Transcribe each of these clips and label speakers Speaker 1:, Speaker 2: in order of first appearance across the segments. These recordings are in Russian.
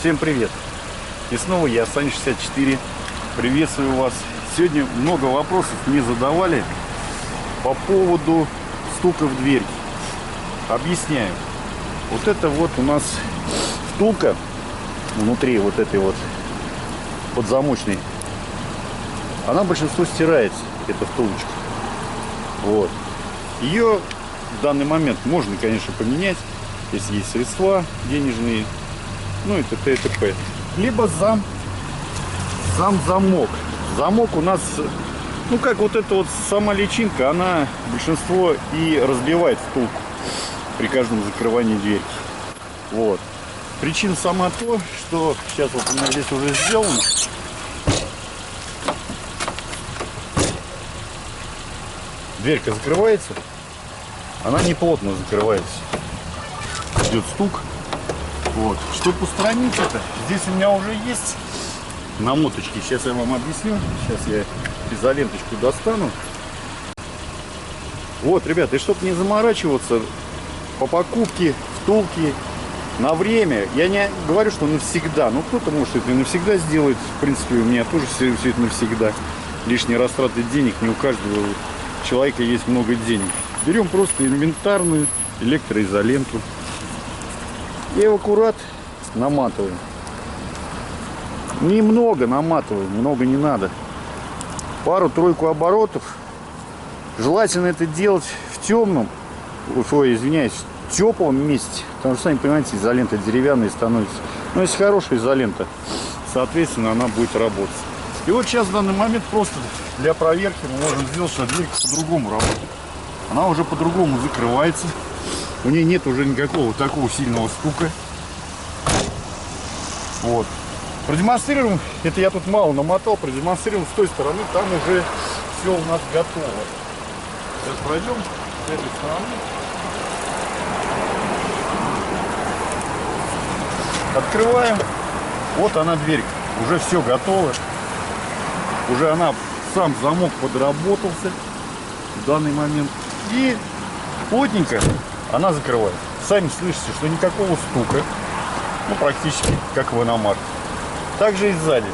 Speaker 1: Всем привет! И снова я, Саня64. Приветствую вас. Сегодня много вопросов мне задавали по поводу стука в дверь. Объясняю. Вот это вот у нас втулка внутри вот этой вот подзамочной. Она большинство стирается, эта втулочка. Вот. Ее в данный момент можно, конечно, поменять, если есть средства денежные. Ну и т.д. и т.п. Либо сам замок. Замок у нас, ну как вот эта вот сама личинка, она большинство и разбивает втулку при каждом закрывании дверки. Вот. Причина сама то, что сейчас вот у меня здесь уже сделано. Дверька закрывается, она не плотно закрывается. Идет стук. Вот. Чтобы устранить это, здесь у меня уже есть намоточки. Сейчас я вам объясню. Сейчас я изоленточку достану. Вот, ребята, и чтобы не заморачиваться по покупке втулки на время, я не говорю, что навсегда. Ну, кто-то может это и навсегда сделать. В принципе, у меня тоже все это навсегда. Лишние растраты денег, не у каждого человека есть много денег. Берем просто инвентарную электроизоленту. И в аккурат наматываем. Немного наматываем, много не надо. Пару-тройку оборотов. Желательно это делать в темном, извиняюсь, теплом месте. Потому что, сами понимаете, изолента деревянная становится. Но если хорошая изолента, соответственно, она будет работать. И вот сейчас в данный момент просто для проверки мы можем сделать, что дверь по-другому работает. Она уже по-другому закрывается. У нее нет уже никакого такого сильного стука. Вот. Продемонстрируем. Это я тут мало намотал. Продемонстрируем с той стороны. Там уже все у нас готово. Сейчас пройдем с этой стороны. Открываем. Вот она, дверь. Уже все готово. Уже она, сам замок подработался в данный момент. И плотненько она закрывает. Сами слышите, что никакого стука. Ну, практически как в иномарке. Также и сзади.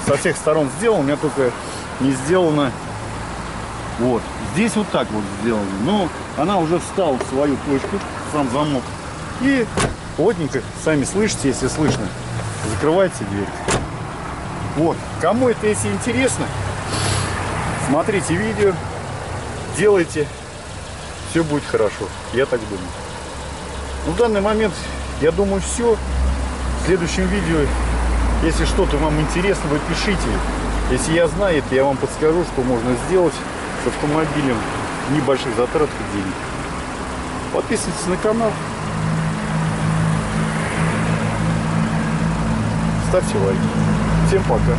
Speaker 1: Со всех сторон сделано. У меня только не сделано. Вот. Здесь вот так вот сделано. Но она уже встала в свою точку. Сам замок. И плотненько, сами слышите, если слышно, закрывайте дверь. Вот. Кому это, если интересно, смотрите видео. Делайте. Все будет хорошо. Я так думаю. Ну, в данный момент, я думаю, все. В следующем видео, если что-то вам интересно, вы пишите. Если я знаю это, я вам подскажу, что можно сделать с автомобилем в небольших затратах денег. Подписывайтесь на канал. Ставьте лайки. Всем пока.